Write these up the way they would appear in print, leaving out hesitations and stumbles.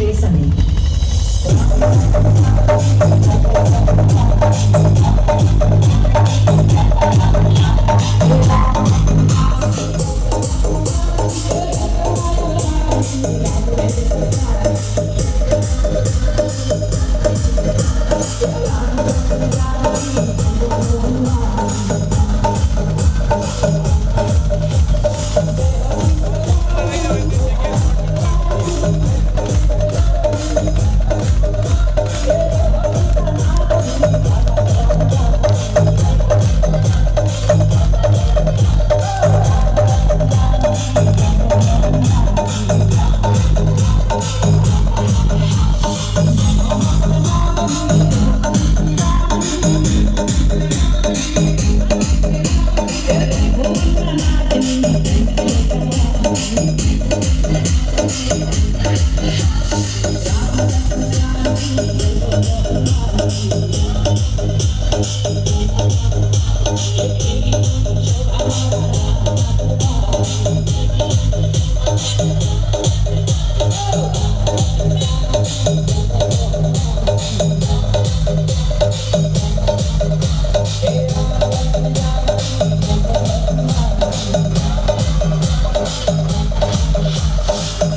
DJ Sunny.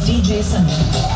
DJ Sunny.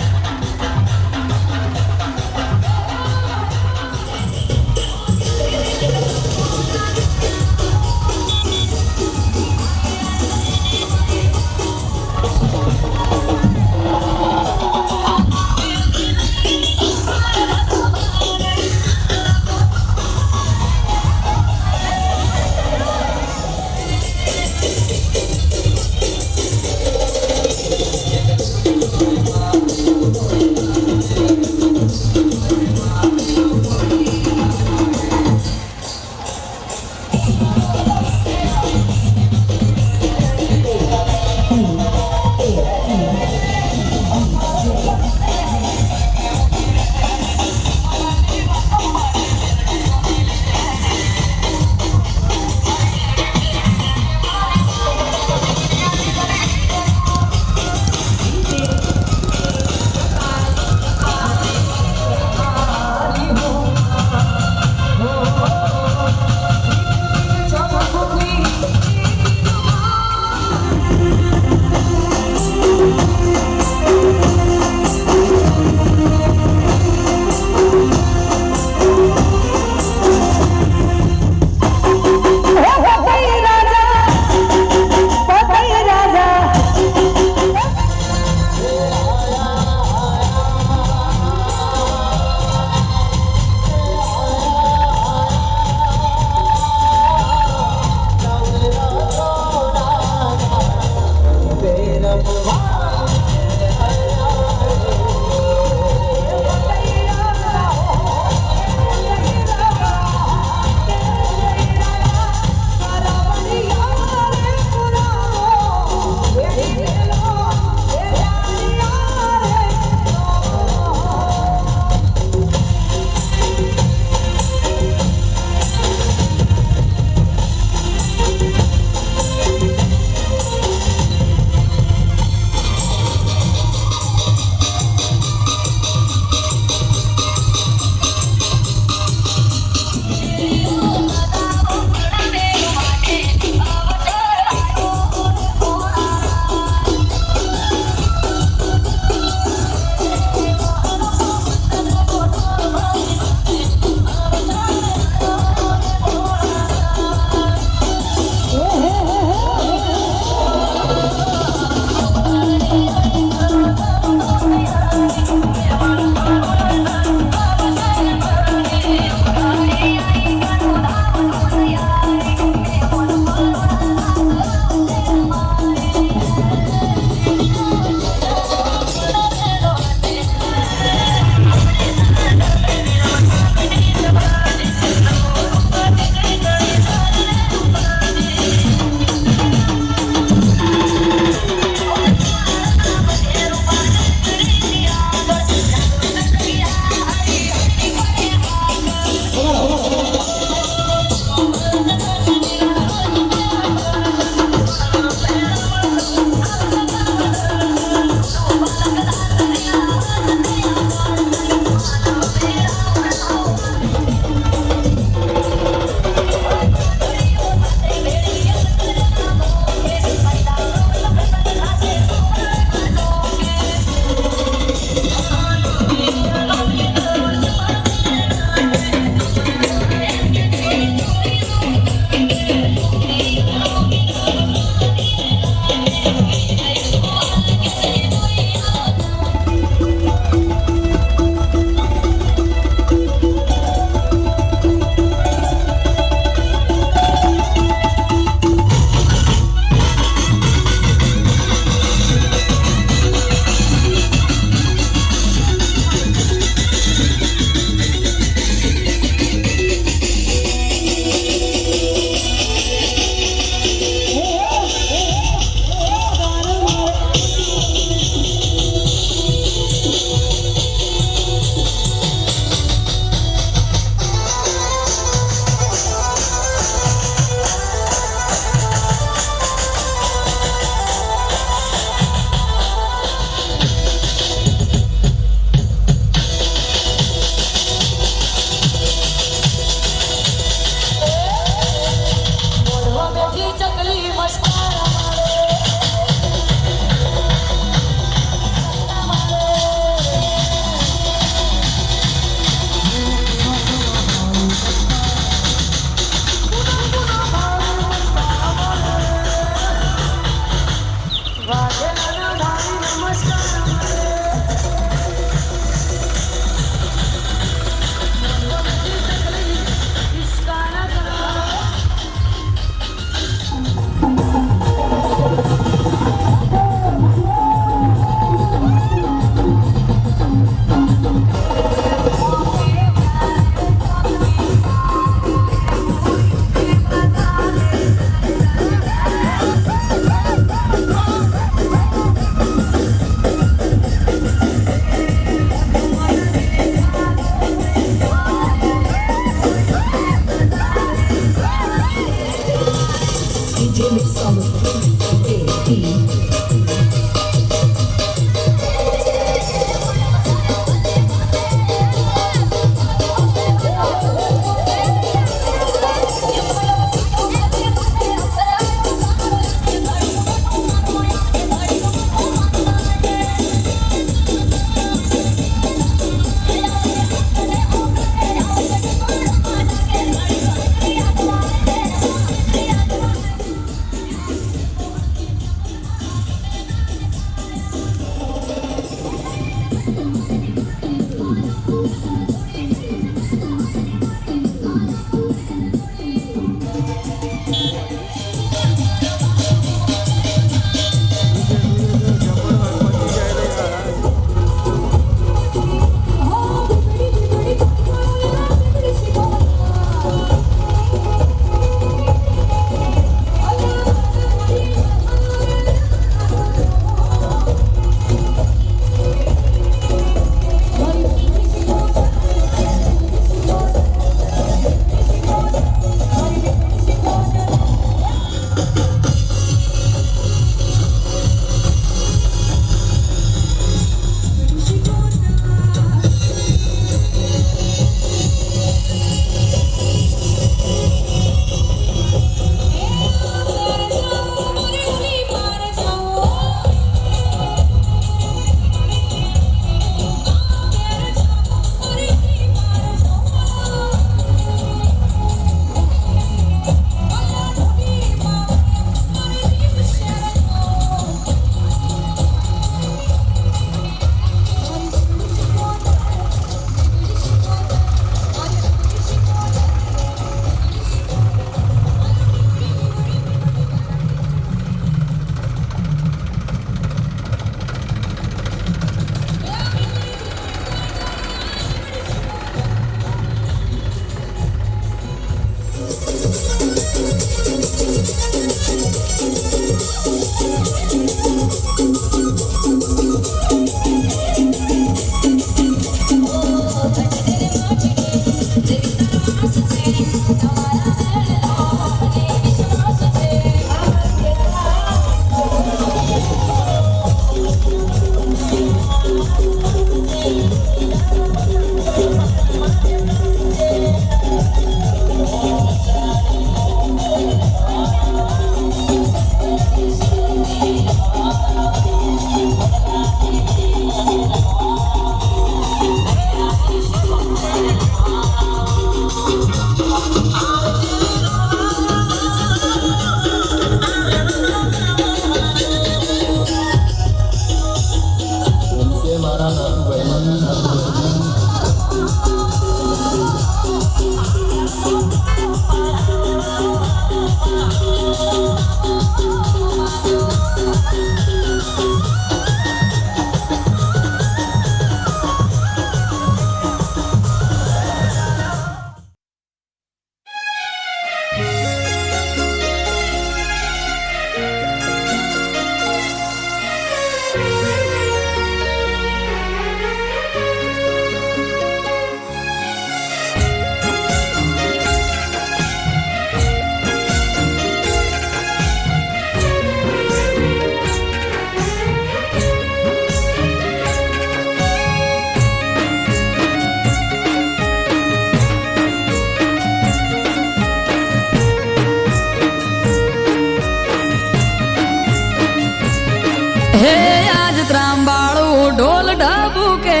હે આજ ત્રાંબાળું ઢોલ ઢબુકે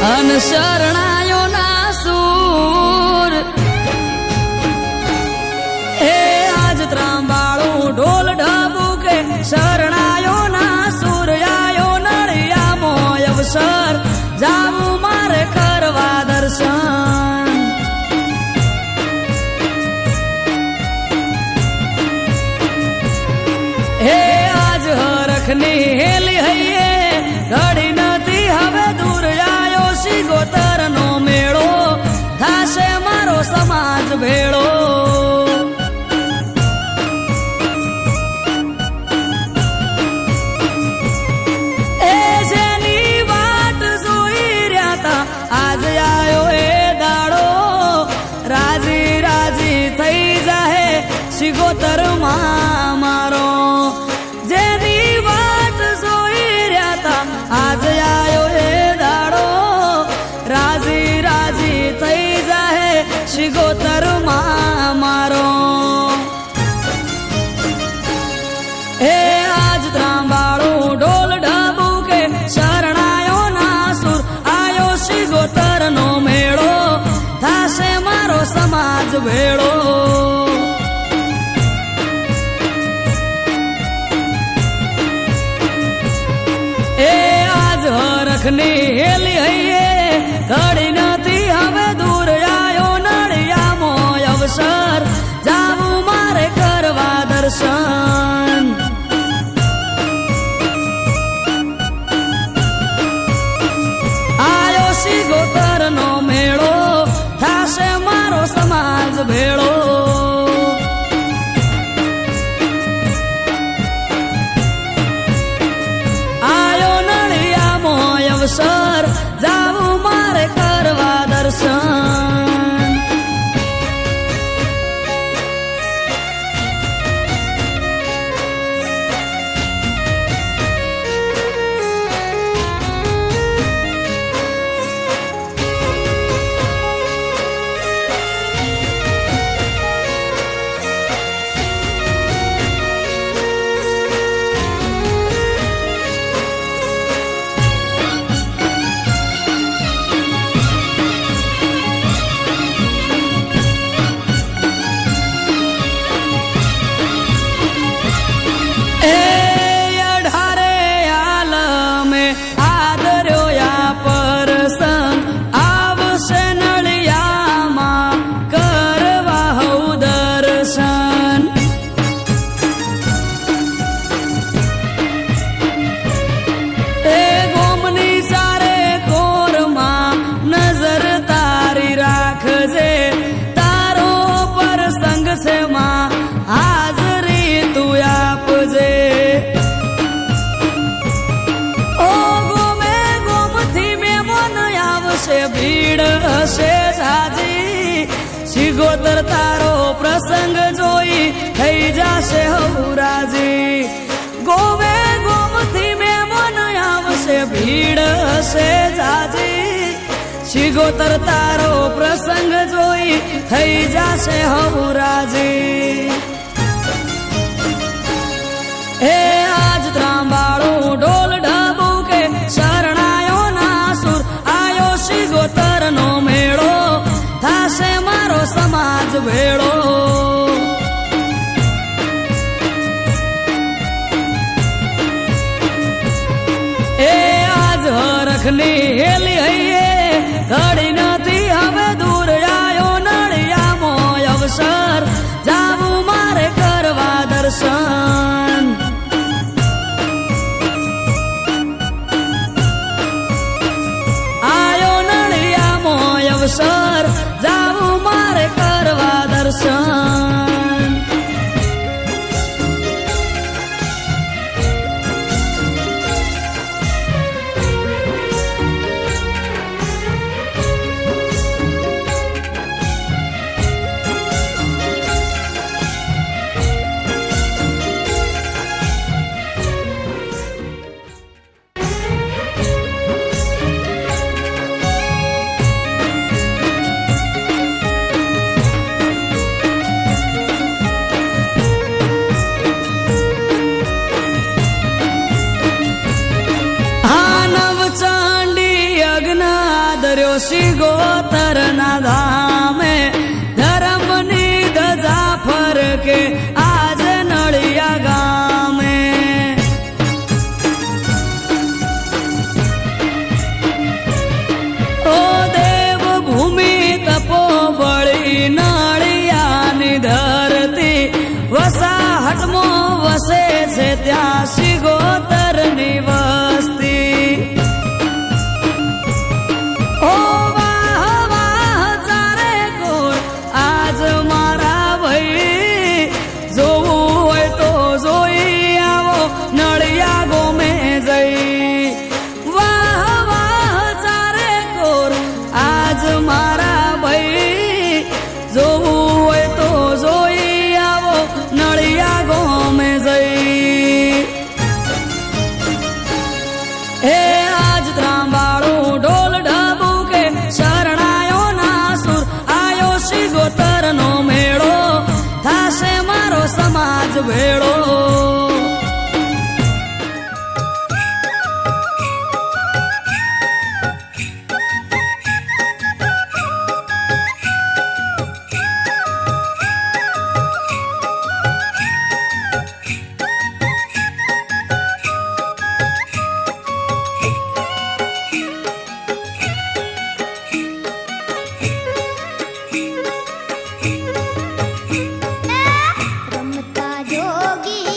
અન શરણાયો ના સૂર. હે આજ ત્રાંબાળું ઢોલ ઢબુકે શરણાયો ના સૂર. આયો નળિયામો અવસર જાવું મારે કરવા દર્શન. હે આજ હરખની હેલી હૈયે ઘડી નથી હવે દૂર. આયો સિગોતરનો મેળો થાશે મારો સમાજ ભેળો. એ જેની વાટ જોઈ રહ્યા તા આજ આયો એ દાડો. રાજી રાજી થઈ જાહે સિગોતરમાં મારો. જેની વાટ જોઈ રહ્યા તા આજ આયો એ દાડો. રાજી રાજી થઈ જાહે સિગોતરમાં મારો. હે આજ ત્રાંબાળું ઢોલ ઢબુકે શરણાયો ના સુર. આયો સિગોતરનો મેળો થાશે મારો સમાજ ભેળો. હરખની હેલી હૈયે ઘડી નથી હવે દૂર. આયો નળિયામો અવસર જાવું મારે કરવા દર્શન. આયો સિગોતરનો મેળો થાશે મારો સમાજ ભેળો. અવસર જાવું મારે કરવા દર્શન. ભીડ હશે સાજી. સિગોતર તારો પ્રસંગ જોઈ થઈ જશે હવરાજી. ગોમે ગોમથી મહેમાન આવશે ભીડ હશે સાજી. સિગોતર તારો પ્રસંગ જોઈ થઈ જશે હવરાજી. હે આજ ત્રાંબાળું ઢોલ ઢબુકે શરણાયો ના સુર. આયો સિગોતરનો મેળો થાશે મારો સમાજ ભેળો. ઘરની હેલી હૈયે ઘડી નથી હવે દૂર આયો નળિયામાં અવસર જાવું મારે કરવા દર્શન આયો નળિયામાં અવસર જાવું મારે કરવા દર્શન શિગોતર ના ધામે ધર્મની ધજા ફરકે આજ નળિયા ગામે ઓ દેવ ભૂમિ તપોબળી નળિયાની ધરતી વસાહટમાં વસે છે ત્યાં શિગોતરની વસ્તી સમાજ ભેળો રમતા જોગી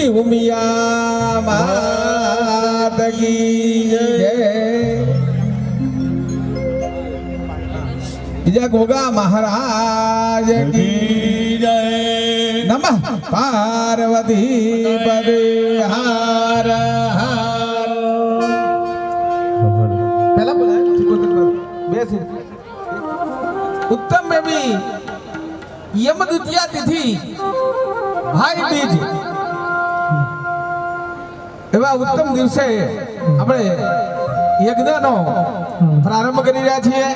બોલી ઉમિયા માત કી જય બીજા ગોગા મહારાજ કી જય નમઃ પાર્વતી પદે હાર હાર પહેલા બોલા બેસી ઉત્તમ में भी यम द्वितीया तिथि भाई बीज એવા ઉત્તમ દિવસે આપણે યજ્ઞનો પ્રારંભ કરી રહ્યા છીએ.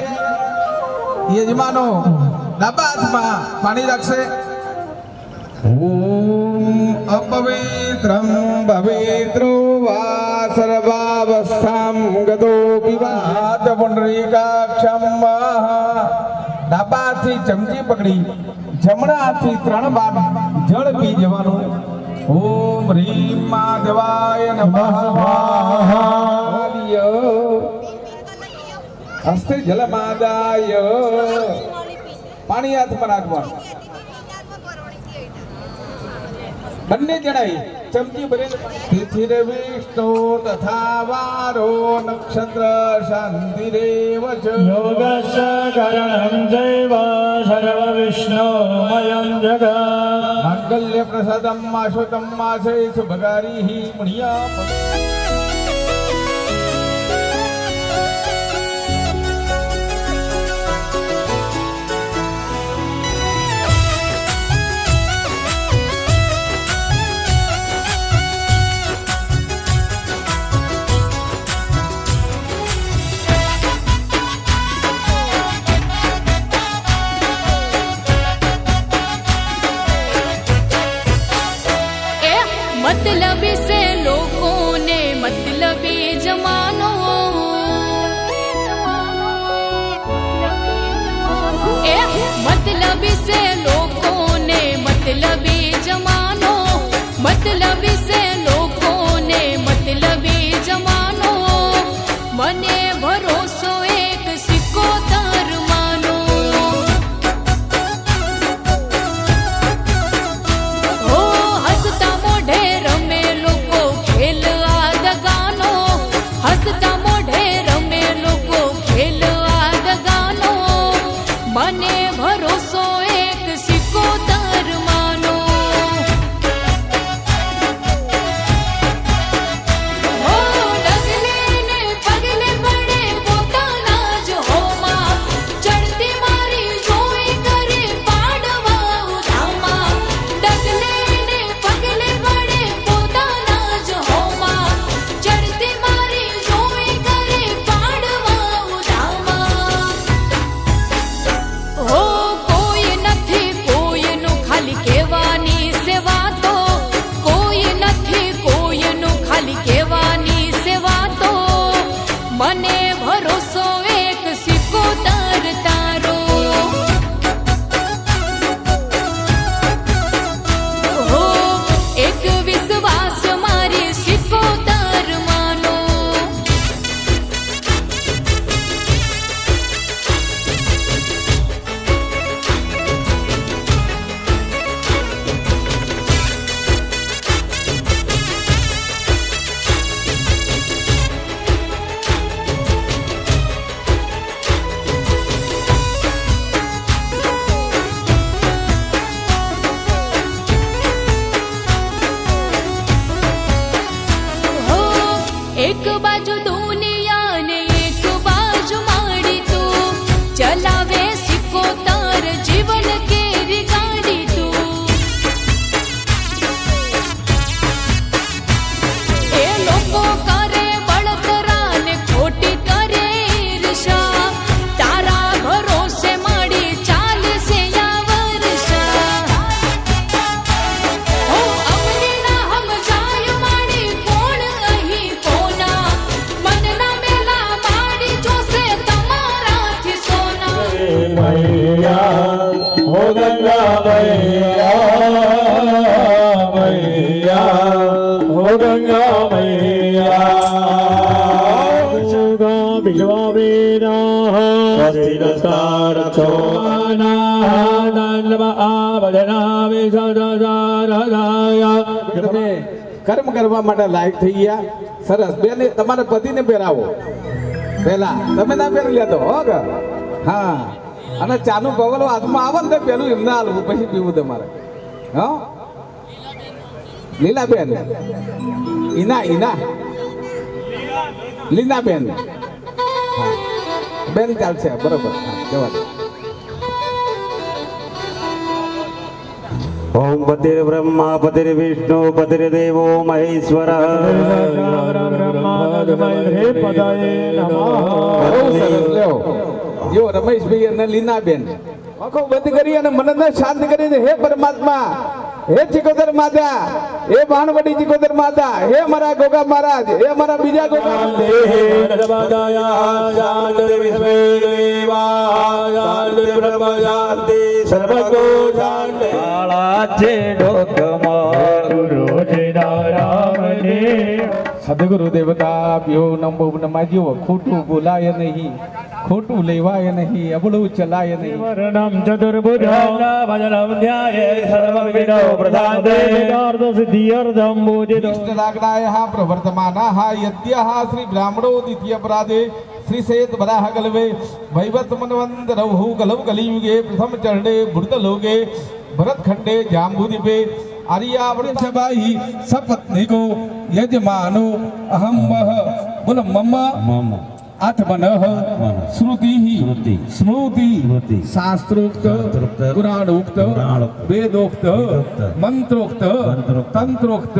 યજમાનો ડાબા હાથમાં પાણી રાખશે. ઓમ અપવિત્રમ પવિત્રો વા સર્વાવસ્થામ ગતો વિવાદ પુંડરીકાક્ષમ ડાબા હાથથી ચમચી પકડી જમણા હાથથી 3 બાર જળ પી જવાનું. ઓમ રીમ માધવાય નમઃ હસ્તે જલમાદાય પાણી હાથમાં રાખવાનું. બંને જણાય ચમચી ભરે તિથિર વિષ્ણુ તથા વારો નક્ષત્ર શાંતિરેવ ચ યોગસ્ય કरणं ચૈવ સર્વવિષ્ણુમયં જગત માંગલ્ય પ્રસાદમ માશુતમ માસે શુભકારીઃ પુણ્યા मतलबी से लोगों ने मतलबी जमानो मतलबी से लोगों ने मतलबी जमानो मतलबी से लोगों ने मतलबी जमानो मने भरोसो एक सिक्को तार मानो हो हंसता मोढ़े रमे लोको खेल आदगानो हंसता मोढ़े रमे लोको खेल आदगानो मने भरोसो एक सिक्को तार मानो हो डगले ने पगले पड़े पोताना ज होमा चढ़ती मारी जोई करे पाडवा उधामा डगले ने पगले पड़े पोताना ज होमा चढ़ती मारी जोई करे पाडवा उधामा हो કોઈ નથી કોઈનું ખાલી કહેવાની સેવા તો કોઈ નથી કોઈનું ખાલી કહેવાની સેવા તો મને ભરોસો એક સિક્કો તાર તારો હો એક વિશ્વાસ મારી સિક્કો તાર માનો हो एक बाजू दुनिया ने एक बाजू माड़ी तू चलावे सिक्को तार जीवन केरी गाड़ी तू ए लोको करे बळतरा ने खोटी करे ईर्षा तारा भरोसे माड़ी चाल से या वर्षा हो अमरी ना हम जाय माड़ी कोण अही कोना मनना मेला माड़ी जोसे તમારાથી સોના मैया हो गंगा मैया मैया हो गंगा मैया गंगा विश्वावेना स्वस्ति छोना दंडवा आभजना विसर्जनाय કર્મ કરવા માટે લાયક થઈ ગયા. સરસ બેન, તમારા પતિને પહેરાવો પહેલા, તમે ના પહેરી લેતો હો કે? હા, અને ચાનું પગલું હાથમાં આવે ને પેલું એમને હાલવું, પછી પીવું તમારે. હા, લીલાબેન, ઈના લીનાબેન, હા બેન ચાલશે, બરોબર. હા, જવા દો. ઓમ પતિર બ્રહ્મા પતિર વિષ્ણુ પતિર દેવો મહેશ્વર. બહુ સરસ. લ્યો જો રમેશભાઈ અને લીનાબેન આંખો બંધ કરી અને મનને શાંત કરીને, હે પરમાત્મા, હે ચિકોદર માતા, હે ભાણવડી ચિકોદર માતા, હે મારા ગોગા મહારાજ, હે મારા બીજા ગોગા સદગુરુ દેવતા પ્યો નમો નમાજો. ખોટું બોલાય નહીં, ખોટું લેવાય નહીં, અબળું ચલાય નહીં. વર્ણમ ચતુર્ભુજમ ભજનમ ધ્યાયે સર્વ વિઘ્નો પ્રશાંતે સિદ્ધાર્થ સિદ્ધિર્થમ બોધિતો. લાગણાય પ્રવર્તમાના યદ્ય શ્રી બ્રાહ્મણો દ્વિતીય અપરાધે શ્રી શેત વરાહ ગલવે વૈવત મનવંત રવહુ ગલવ કલિયુગે પ્રથમ ચરણે ભૂત લોકે ભરત ખંડે જાંબુદીપે આર્યાવૃત સભાઈ સપત્નિકો યજમાનો અહમ બોલ મમ આત્મનઃ શ્રુતિ સ્મૃતિ શાસ્ત્રોક્ત પુરાણોક્ત વેદોક્ત મંત્રોક્ત તંત્રોક્ત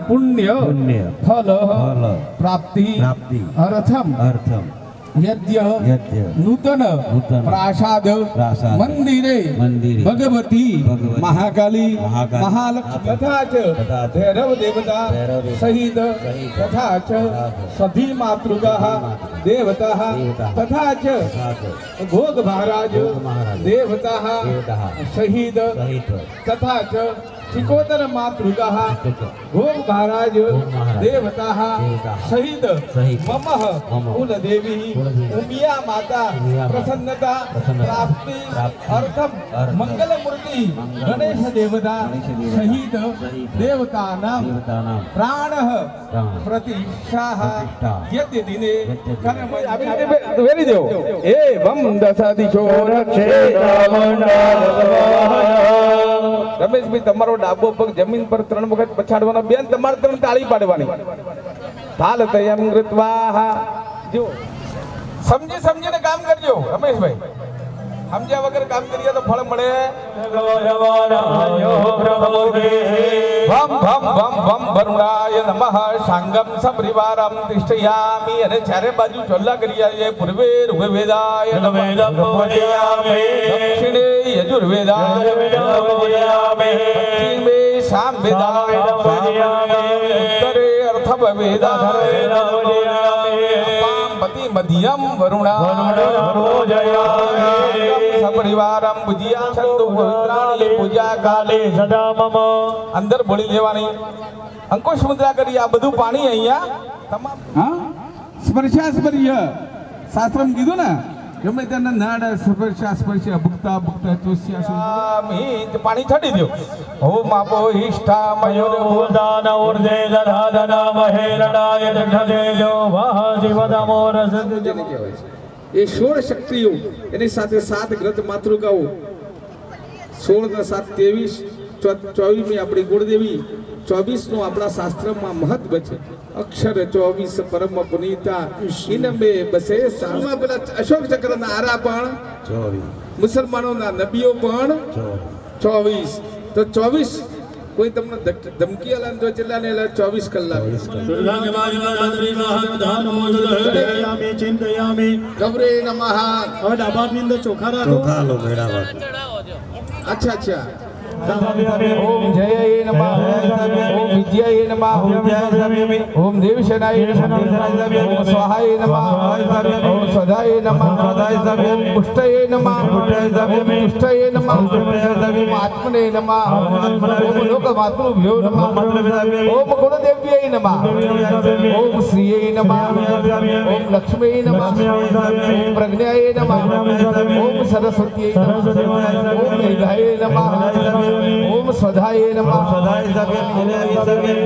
પુણ્ય ફલ પ્રાપ્તિ અર્થમ યદ્ય નૂતન પ્રાસાદ મંદિરે ભગવતી મહાકાલી મહાલક્ષ્મી તથા ચ ભૈરવ દેવતા સહિત તથા ચ સધી માતૃગાઃ દેવતાઃ તથા ચ ભોગ મહારાજ દેવતાઃ સહિત તથા ચ ચિકોદર માતૃગાઃ ભોગ મહારાજ દેવતાઃ સહિત મમ કુલદેવી ઉમિયા માતા પ્રસન્નતા પ્રાપ્તિ અર્થમ મંગલ મૂર્તિ ગણેશ દેવતા સહિત દેવતાનામ પ્રાણ પ્રતિષ્ઠા યદ્ય દિને કર્મ વેરી દેવો એવમ દશાદિશો રમેશભાઈ, તમારો ડાબો પગ જમીન પર 3 વખત પછાડવાનો. બેન, તમારે 3 તાળી પાડવાની. થાલ તયમ કૃત્વા. જો સમજીને કામ કરજો રમેશભાઈ. સમજ્યા વગર કામ કરીએ તો ફળ મળે. ભમ ભમ ભમ ભમ વરુણાય નમઃ સાંગમ સપરિવારમ તિષ્ઠયામિ. અને ચારે બાજુ ચોલ્લા કરી આવીએ. પૂર્વે ઋગ્વેદાય દક્ષિણે યજુર્વેદાય પશ્ચિમે સામવેદાય ઉત્તરે અથર્વવેદાય મધ્યમ વરુણા પૂજ્યા પૂજા કાલે સદા મમ. અંદર બોલી લેવાની. અંકુશ મુદ્રા કરી. આ બધું પાણી અહીંયા તમામ સ્પર્શાસ્પર્ય શાસ્ત્રમ કીધું ને, ગમે તેને નાડ સ્પર્શ ભુક્તા ભુક્તા ચોસ્યા પાણી છાડી દો. ઓમ આપો હિષ્ઠા મયુર ભૂદાન ઉર્જે દધાદના મહેરણાય દક્ષદેજો વાહ જીવદમો રસ જેને કહેવાય છે. એ 16 શક્તિઓ, એની સાથે 7 ગ્રત માતૃકાઓ, 16 ને 7 23, 24મી આપણી કુળદેવી, 24 નું આપણા શાસ્ત્રમાં મહત્વ છે. અક્ષર 24 પરમ પુનીતા ઇનમે બસે. સામા પેલા અશોક ચક્ર ના આરા પણ 24, મુસલમાનોના નબીઓ પણ 24. તો 24 કોઈ તમને ધમકી આલા તો ચેલા ને 24 કલાક ચિંતયામિ ગૌરે નમઃ. હવે ડાબા હાથની અંદર ચોખા રાખો. અચ્છા. ઓમ જય નમઃ. ઓમ વિદ્યાય નમઃ. ઓમ દેવશનાય નમઃ. ઓમ સ્વાહાય નમઃ. ઓમ સદાય નમઃ. ઓમ પુષ્ટય નમઃ. ઓમ પુષ્ટય નમઃ. ઓમ આત્મને નમઃ. ઓમ લોકમાતૃભ્યો નમઃ. ઓમ ગુણદેવ્યય નમઃ. ઓમ શ્રીય નમઃ. ઓમ લક્ષ્મીય નમઃ. ઓમ પ્રજ્ઞાય નમઃ. ઓમ સરસ્વત્यै નમઃ. ઓમ મેઘાય નમઃ. ओम स्वधाय नमः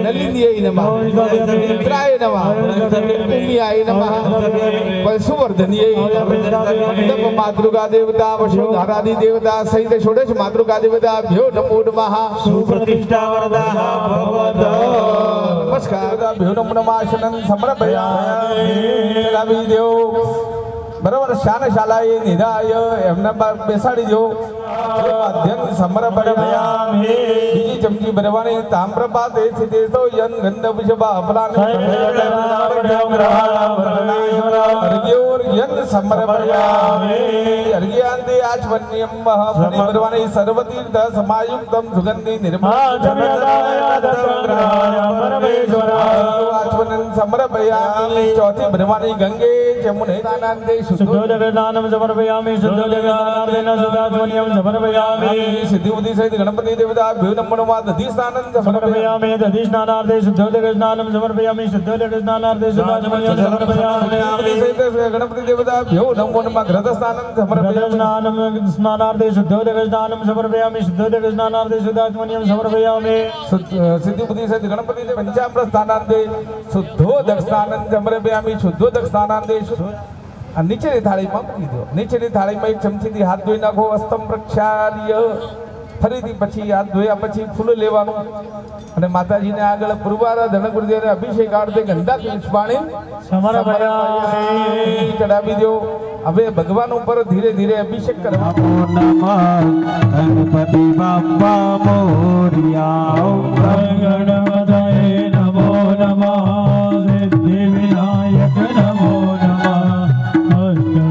नलिन्यै नमः मित्राय नमः उम्याय नमः पशुवर्धन्यै नमः मातृका देवता वसुधारादि देवता सहित षोडश मातृका देवता भ्यो नमो नमः सुप्रतिष्ठा वरदाः भवतु नमस्कार भ्यो नमो नमः आसनं समर्पयामि ચલાવી દેવ બરાબર શાનશાલાએ નિધાય એમને બેસાડી દો અધ્યન સમર્પયામિ બીજી ચમચી ભરવાની તામ્રપાત એ સ્થિતે તો યન ગંધ વિષભા અપરાને અર્ઘ્યોર યન સમર્પયામિ અર્ઘ્યાંતે આચમન્યમ ફરી ભરવાની સર્વતીર્થ સમાયુક્તમ સુગંધિ નિર્મળ આચમન સમર્પયામિ ચોથી ભરવાની ગંગે જમુને દાનાંતે शुद्धोदकदानं समर्पयामि शुद्धोदकदानेन सुदात्मनियं समर्पयामि सिद्धि बुद्धि सहित गणपति देवता भ्यो नमो नमः दधि स्नानं समर्पयामि दधिस्नानार्थे शुद्धोदकस्नानं समर्पयामि शुद्धोदकस्नानार्थे सुदात्मनियं समर्पयामि सहित गणपति देवता भ्यो नमो नमः घृत स्नानं समर्पयामि स्नानार्थे शुद्धोदकस्नानं समर्पयामि शुद्धोदकस्नानार्थे सुदात्मनियं समर्पयामि सिद्धि बुद्धि सहित गणपति देव पंचामृत स्नानांते शुद्धोदक स्नानं समर्पयामि शुद्धोदक स्नानांते નીચેની થાળીમાં મૂકી દો નીચેની થાળીમાં એક ચમચીથી હાથ ધોઈ નાખો હસ્તમ પ્રક્ષાલ્ય ફરીથી પછી હાથ ધોયા પછી ફૂલ લેવાનું અને માતાજીને આગળ પૂર્વારા ધનગુરુદેવને અભિષેક આરતે ગંધા પુષ્પાણી ચડાવી દો હવે ભગવાન ઉપર ધીરે ધીરે અભિષેક કરવાનો ગણપતિ બાપ્પા મોરિયા ગણપતયે નમો નમઃ સિદ્ધિ વિનાયક નમો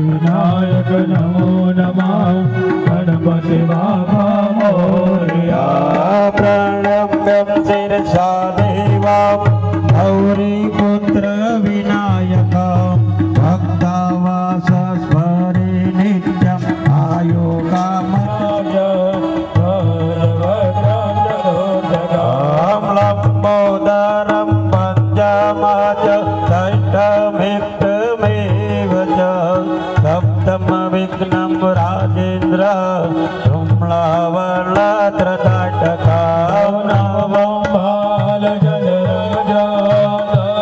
विनायक नमो नमः गणपति बाबा मोरया प्रणम्यं शिरसा देवा गौरी पुत्र विनायक भक्तावास स्वरे नित्यम् आयुकामय लम्बोदरं पञ्चमाच षष्ठमित्रमेव च सप्तम विघ्नं राजेन्द्र धूम्लावलत्रताटका नवं बालजलराजा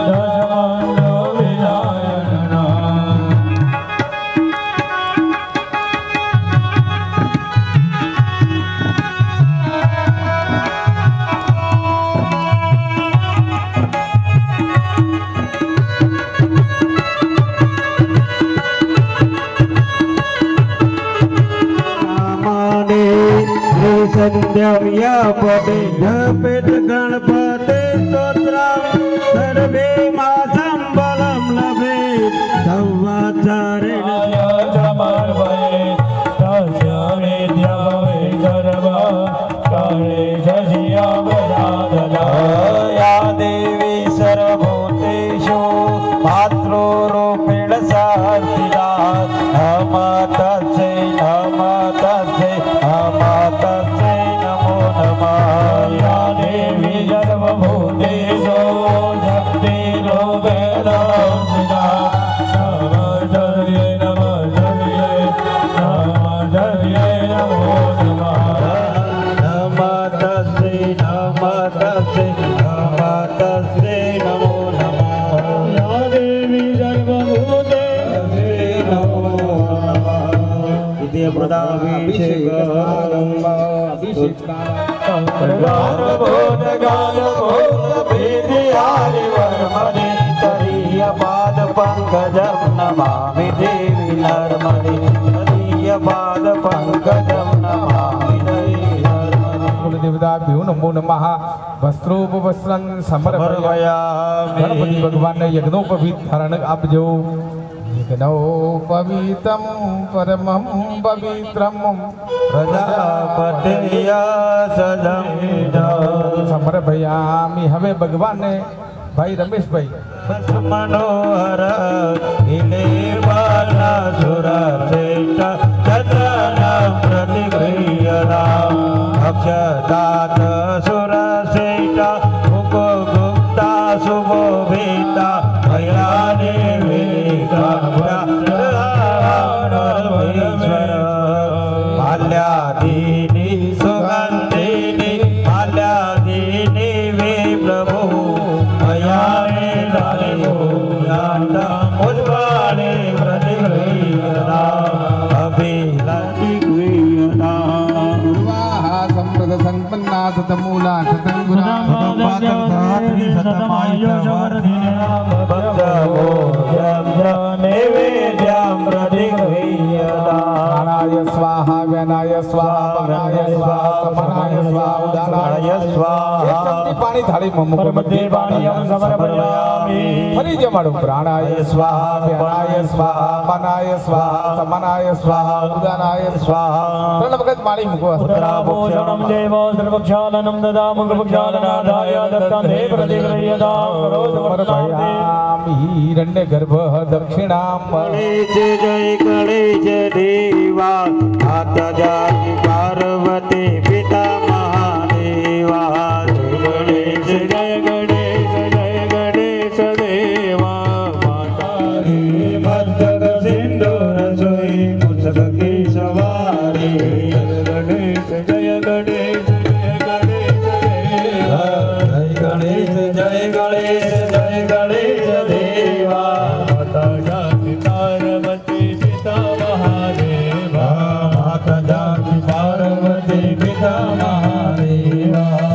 दशमन्दो विनायकना संध्यव्या पदे जपेत गणपते स्तोत्रं सर्वे मासं बलं लभेत् संवत्सरेण समर्पये तस्य विद्याभवे सर्वा काले शशियावदादला या देवी सर्वभूतेषु मातृरूपेण संस्थिता नमः तस्यै नमो नमः या देवी सर्वभूतेषु शक्तिरूपेण संस्थिता नमस्तस्यै नमो नमः नमः तस्यै नमो नमः या देवी सर्वभूतेषु नमो नमः द्वितीय पाद पंकजं नमामि देवी नर्मदे तदीय पाद पंकजं नमामि देवी नर्मदे देवता भ्यो नमो नमः वस्त्रोपवस्त्रं समर्पयामि गणपति भगवान ने यज्ञोपवीत धारण आपजो यज्ञोपवीतं परमं पवित्रं प्रजापतिय सदं समर्पयामि હવે ભગવાનને ભાઈ રમેશભાઈ मनोहर इले बाला सुरसेट चतन प्रतिगृह्यता अक्षतात सुरसेट मुको गुप्ता सुबोभिता महिलाने बाल्यादीनि सुगन्धे પૂર્વાહા સંપ્રદ સંપન્ના સતમૂલા સતંગુરા પ્રાણાય સ્વાહા વ્યાનાય સ્વાહા મનાય સ્વાહા સમનાય સ્વાહા ઉદાનાય સ્વાહા એક ચમચી પાણી થાળીમાં મૂકો બધી ફરી જમાડું પ્રાણાય સ્વાહા વ્યાનાય સ્વાહા મનાય સ્વાહા સમનાય સ્વાહા ઉદાનાય સ્વાહા ત્રણ વખત પાણી મૂકો ભોજનમ દેવ સર્વક્ષાલનમ દદામ કૃપક્ષાલનાદાય દત્તાંતે પ્રતિગ્રહ્યતામ સમર્પયામિ હિરણ્ય ગર્ભ દક્ષિણામ ગણેશ જય ગણેશ દેવા માતા જાતિ પાર્વતી પિતા મહાદેવા ગણેશ જય ગણેશ દેવા માતા મસ્તક સિંદૂર સોઈ મુછક કી સવારી ગણેશ જય ગણેશ દેવા જય ગણેશ દેવા માતા જાતિ પાર્વતી પિતા મહાદેવા માતા જાતિ પાર્વતી પિતા મહાદેવા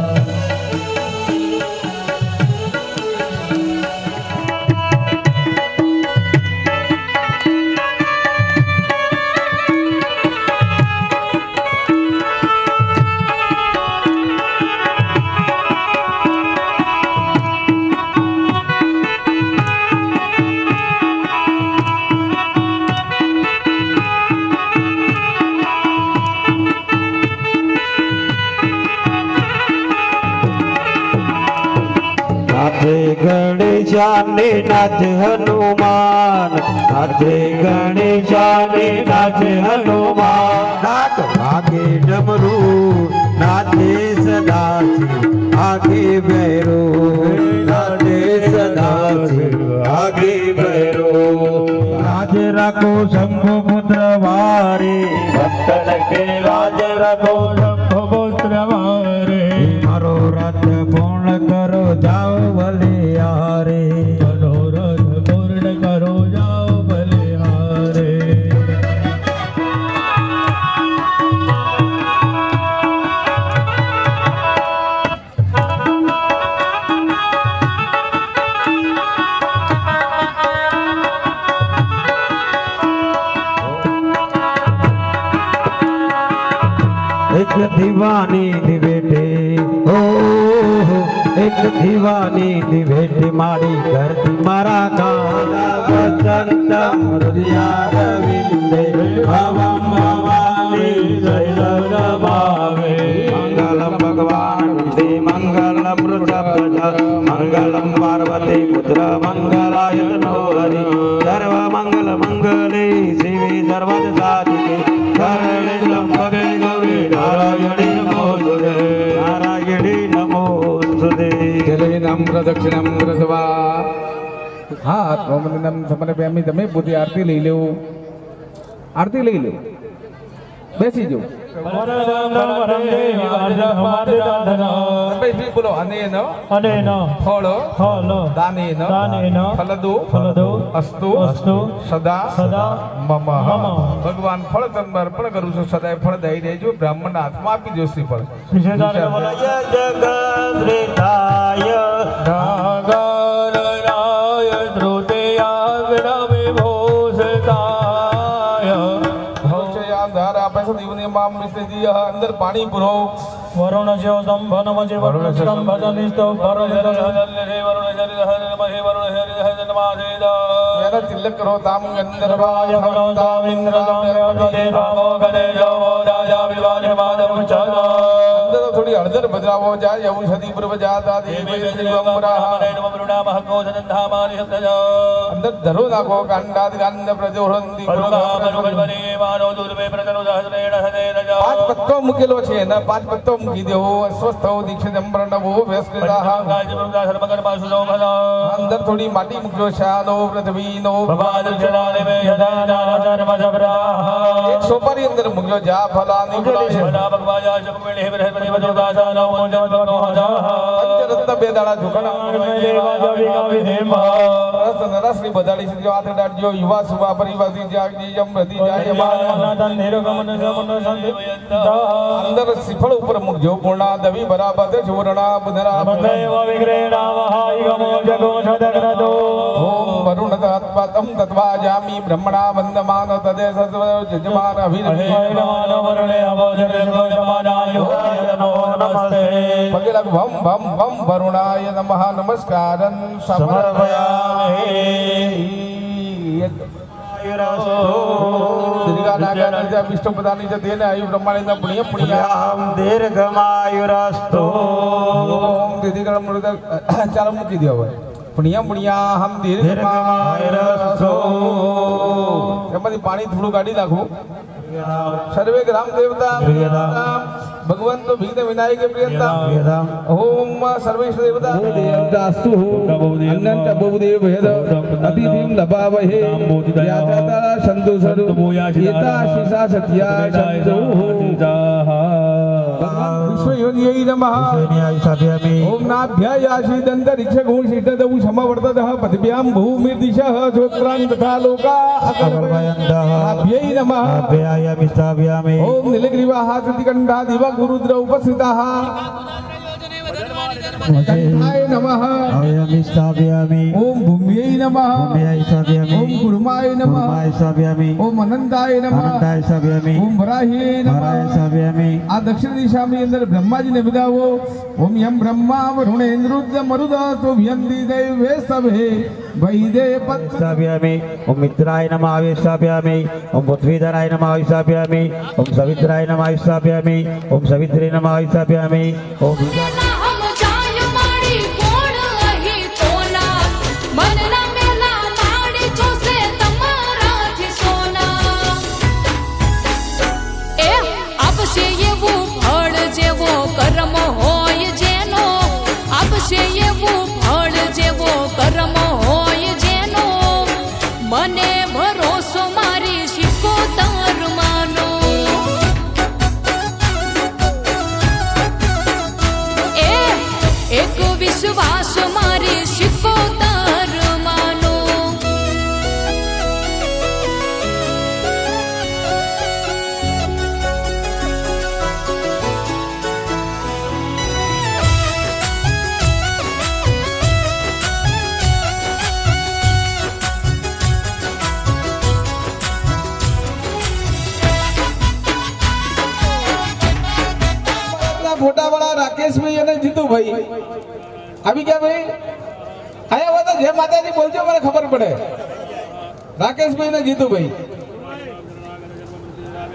નાચે ગણેશાને નાચ હનુમાન નાચે ગણેશાને નાચ હનુમાન નાચ વાગે ડમરું નાચે સદાશિવ આગે ભૈરો નાચે સદાશિવ આગે ભૈરો રાજ રાખો શંભુ પુત્ર વારે ભક્તન કે રાજ રાખો શંભુ પુત્ર વારે મારો રથ પૂર્ણ કરો જાઓ બલિહારે મનોરથ પૂર્ણ કરો જાઓ બલિહારે એક દીવાની દિવેટે ઓ એક દીવાની દિવેટે મારી ઘરથી મારા કાના વસંત હૃદયા રવિંદે ભવમ ભવાની જય ભાવે મંગલમ ભગવાન વિષ્ણુ મંગલમ વૃષભ મંગલમ પાર્વતી પુત્ર મંગલાયતનો હરિ સર્વ મંગલ મંગલે શિવે સર્વદ સાધિકે શરણે ત્રંબકે ગૌરી નારાયણી નમોસ્તુતે નારાયણી નમોસ્તુતે જલેનમ પ્રદક્ષિણમ કૃત્વા હા ત્વમનિનમ સમર્પયામિ તમે પોતે આરતી લઈ લેવું આરતી લઈ લો બેસી જાઓ બોલો અનેન ફળ દાનેન ફલદો અસ્તુ સદા મમ ભગવાન ફળ તમને અર્પણ કરું છું સદાય ફળ દઈ દેજો બ્રાહ્મણ હાથમાં આપી દો શ્રીફળ જગદ્રેતાય નાગરાય ધૃતયાગ્ર વિભૂષિતાય અંદર પાણી પૂરો વરુણ જ્યો સંભનમજે વરુણ સંભનિસ્તો વરુણ તિલક કરો તામ ગંધર્વાય થોડી હળદર ભદ્રાવો જાય ઔષધિ પૂર્વ જાતા અંદર ધરો નાખો કાંડાદ કાંડ પ્રજોહંતી પાંચ પત્તો મૂકેલો છે ને પાંચ પત્તો મૂકી દેવો સ્વસ્થ દીક્ષિત નવો અંદર થોડી માટી મૂક્યો શાનો પૃથ્વીનો એક સોપારી અંદર મૂક્યો જા ફલાની પંચરત્ન બે દાડા નરસની બધાડી છે હાથ દાડજો યુવા સુભા પરિવારથી જાગજી જમ રતી જાય અંદર શ્રીફળ ઉપર મૂકજો પૂર્ણા દવી બરાબર જોરણા બુધરા ઓમ વરુણ તત્પતમ તત્વા જામી બ્રહ્મણા વંદમાન તદે સત્વ જજમાન અભિરતિ પગે લાગ ભમ ભમ ભમ વરુણાય નમઃ નમસ્કારં સમર્પયામિ દીર્ઘા નાગા નિજા વિષ્ણુ પદાની જ દેને આયુ બ્રહ્માણી પુણ્ય પુણ્યામ દીર્ઘમાયુરસ્તુ ઓમ દીર્ઘા મૃદ ચાલો મૂકી દો હવે પુણ્ય પુણ્યાહમ દીર્ઘમાયુરસ્તુ એમાંથી પાણી થોડું કાઢી નાખું સર્વે ગ્રામ દેવતા ભગવંતો વિઘ્ન વિનાયક પ્રિયંતા ઓમ સર્વેશ દેવતા દેવતાસ્તુ અનંત બહુદેવ ભેદ અતિથિમ લભાવહે યાચાતા સંતુ સરુ યેતા શિષા સત્યા સંતુ વિશ્વયોનિય નમઃ ઓમ નાભ્યાયાશી દંતરિક્ષ ગુણ સિદ્ધ દઉ સમવર્તદઃ પદભ્યામ ભૂમિર્દિશઃ છોત્રાન તથા લોકા અકલ્પયંતઃ નમઃ ઓમ નીલગ્રીવાહ સતિકંઠા દિવા ગુરુદ્ર ઉપસ્થિતાઃ કંઠાય નમઃ ઓમ ભૂમ્यै નમઃ ઓમ કુર્માય નમઃ ઓમ અનંતાય નમઃ ઓમ વરાહ્યે નમઃ આ દક્ષિણ દિશાની અંદર બ્રહ્માજીને બિદાવો ઓમ યમ બ્રહ્મા વરુણેન્દ્રુદ્ર મરુદ તો વ્યંતિ દૈવે સભે વૈદે स्थापयामि ओम मित्राय नमः आविष्ठापयामि ओम पृथ्वीधराय नमः आविष्ठापयामि ओम सवित्राय नमः आविष्ठापयामि ओम सवित्रे नमः आविष्ठापयामि ओम ના હમ જાય માડી કોણ અહીં કોના મનના મેલા માડી જોશે તમારાથી સોના એ આપશે એવું ફળ જેવો કર્મ હોય જેનો આપશે એવું ફળ જેવો કર્મ હોય જેનો મને ભરોસો મારી શિકોતર માનો એક વિશ્વાસ મારી શિકોતર માનો ફોટા વાળા રાકેશભાઈ અને જીતુભાઈ આવી ગયા ભાઈ આયા હોય તો જય માતાજી બોલજો મને ખબર પડે રાકેશભાઈ ને જીતુભાઈ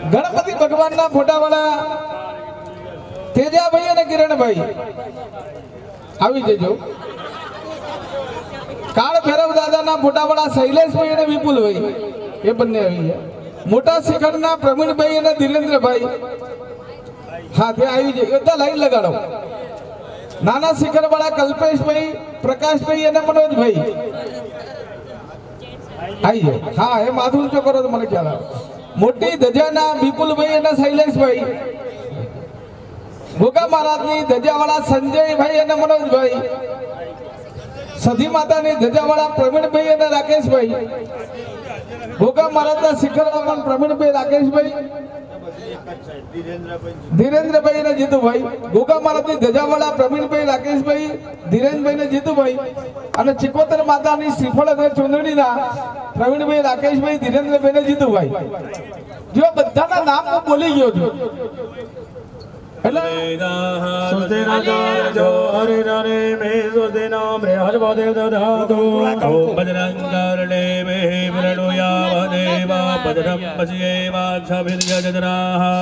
ગણપતિ ભગવાનના ફોટા વાળા તેજાભાઈ અને કિરણભાઈ આવી જજો કાળ ભૈરવ દાદાના ફોટા વાળા શૈલેષભાઈ અને વિપુલભાઈ એ બંને આવી ગયા મોટા શિખરના પ્રવીણભાઈ અને ધીરેન્દ્રભાઈ હા તે આવી જાય બધા લાઈન લગાડો નાના શિખર વાળા કલ્પેશભાઈ પ્રકાશભાઈ અને મનોજભાઈ આવી જાય હા એ માથું ઊંચો કરો તો મને ખ્યાલ આવે મોટી ધજાના વિપુલભાઈ અને શૈલેષભાઈ ગોગા મહારાજની ધજાવાળા સંજયભાઈ અને મનોજભાઈ સધી માતાની ધજાવાળા પ્રવીણભાઈ અને રાકેશભાઈ ગોગા મહારાજના શિખરમાં પ્રવીણભાઈ રાકેશભાઈ ધીરેન્દ્રભાઈ અને જીતુભાઈ ગોગા મહારાજની ધજાવાળા પ્રવીણભાઈ રાકેશભાઈ ધીરેન્દ્રભાઈ ને જીતુભાઈ અને ચિકોતર માતાની શ્રીફળ અને ચુંદડીના પ્રવીણભાઈ રાકેશભાઈ ધીરેન્દ્રભાઈ ને જીતુભાઈ જો બધાના નામ હું બોલી ગયો છું એટલે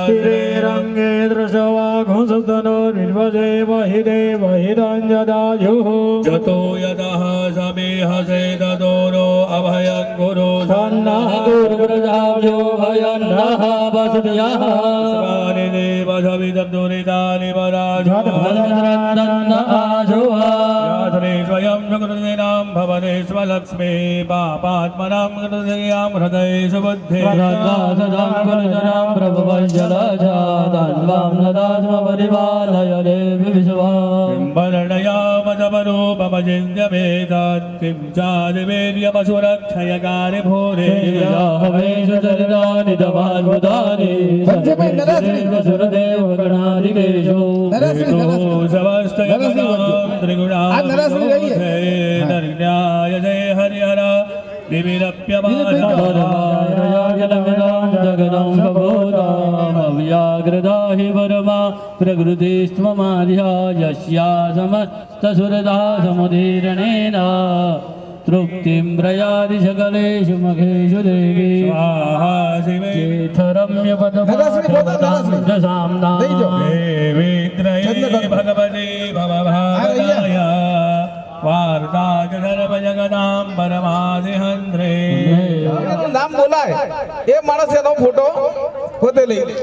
श्रीरंगे दृशवाघुंसस्तनो निर्वदेव हि देव हिरञ्जदायुः जतो यतः समेहसे ततोरो अभयं गुरु सन्नः दुर्व्रजाभ्यो भयन्नः वसत्यः स्वानि देव सविदब्दुरितानि वराजोहाश्री स्वयं सुकृतीनां भवनेष्वलक्ष्मी पापात्मनां कृतयां हृदये सुबुद्धे वर्णयाम समजपरूपमचिन्त्यमेतत् किं चादिवेर्यपशुरक्षयकारि भूरे निदमाद्भुतानि सुरदेवगणादिकेषु निर्ज्ञाय जय हरिहर व्याघ्रदाहि वर्मा प्रकृतिस्त्वमाध्या यस्या समस्तसुरदा समुदीरणेन तृप्तिं प्रयाति सकलेषु मखेषु देवी भगवती भवभागदाय वार्ताच सर्वजगदां परमादिहन्त्रे એનું નામ બોલાય એ માણસ એનો ફોટો પોતે લઈ લે.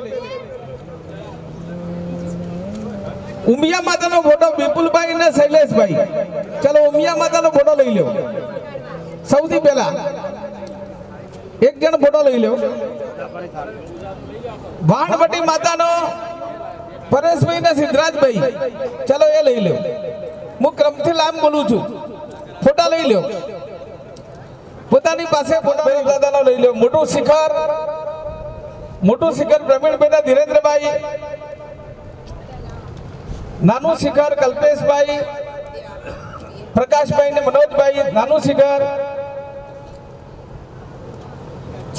ઉમિયા માતાનો ફોટો વિપુલભાઈ અને શૈલેષભાઈ, ચલો ઉમિયા માતાનો ફોટો લઈ લો. સૌથી પહેલા એક જણ ફોટો લઈ લો. ભાણવટી માતાનો પરેશભાઈ ને સિદ્ધરાજભાઈ, ચલો એ લઈ લો. હું ક્રમથી લાંબ બોલું છું, ફોટા લઈ લો. પોતાની પાસે ફોટો દાદાનો લઈ લો. મોટું શિખર પ્રવીણભાઈ ધીરેન્દ્રભાઈ, નાનું શિખર કલ્પેશભાઈ, પ્રકાશભાઈ ને મનોજભાઈ, નાનું શિખર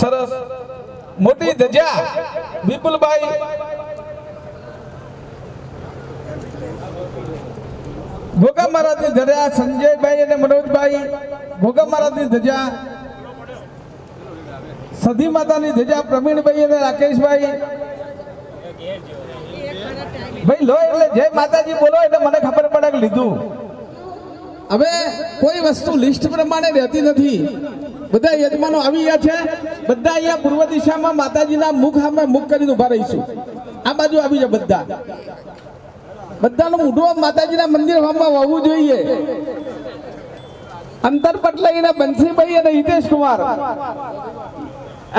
સરસ. મોટી ધજા વિપુલભાઈ, ભોગા મહારાજની ધજા સંજયભાઈ અને મનોજભાઈ, ભોગા મહારાજની ધજા સધી માતાની ધજા પ્રવીણભાઈ અને રાકેશભાઈ. ભાઈ લો એટલે જય માતાજી બોલો એટલે મને ખબર પડે કે લીધું. હવે કોઈ વસ્તુ લિસ્ટ પ્રમાણે રહેતી નથી. બધા યજમાનો આવી ગયા છે. બધા અહીંયા પૂર્વ દિશામાં માતાજીના મુખ સામે મુખ કરીને ઉભા રહીશું. આ બાજુ આવી જાય બધા. બધાનું મોઢું માતાજીના મંદિર સામે હોવું જોઈએ. અંતરપટ લઈને બંસીભાઈ અને હિતેશ કુમાર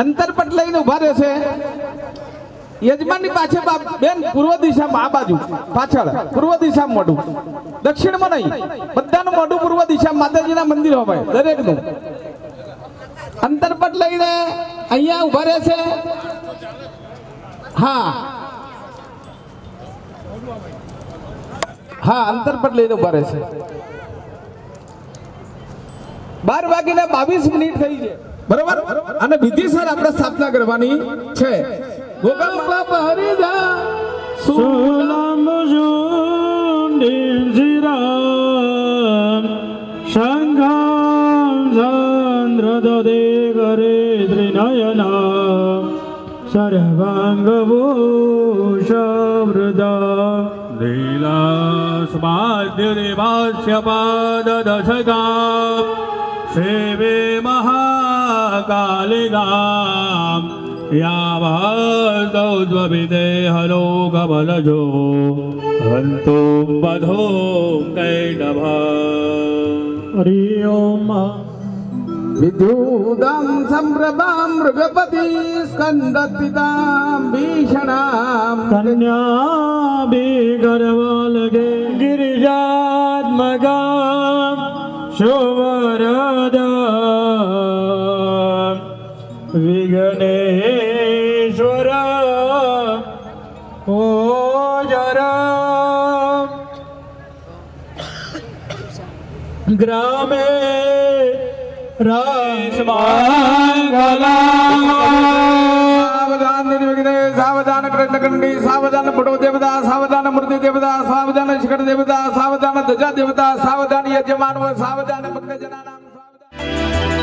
અંતરપટ લઈને ઉભા રહેશે. યજમાનની પાછળ બેન પૂર્વ દિશામાં આ બાજુ પાછળ પૂર્વ દિશામાં મોઢું, દક્ષિણમાં નહીં. બધાનું મોઢું પૂર્વ દિશામાં માતાજીના મંદિર હોય દરેકનું. અંતરપટ લઈને અહીંયા ઉભા રહેશે. હા હા અંતરપટ લઈને ઉભા રહેશે. 12:22 થઈ છે બરોબર. અને વિધિસર આપણે સ્થાપના કરવાની છે. ગોગલ બાપ હરિદા સુલમ જુંડિંજિરામ શંઘામ ચંદ્રદે કરે ત્રિનયના સર્વાંગભૂષવૃદા લીલાસ્માદ્યુરિવાસ્ય પાદદશકામ સેવે મહાકાલિકામ યાવદૌદ્વવિદે હલો કમલજો હંતો બધો કૈટભ હરિ ઓમ. વિદ્યુદામ સંપ્રભામ મૃગપતિ સ્કંદપિતામ ભીષણામ કન્યા ગર્વલગે ગિરિજાત્મગામ શુભરદા વિઘ્નેશ્વર ઓજર ગ્રામે સાવધાન નિર્વિઘ્ને સાવધાન કૃષ્ણકંડી સાવધાન પટો દેવતા સાવધાન મૂર્તિ દેવતા સાવધાન શિખર દેવતા સાવધાન ધજા દેવતા સાવધાન યજમાનો સાવધાન ભક્તજનાનામ સાવધાન.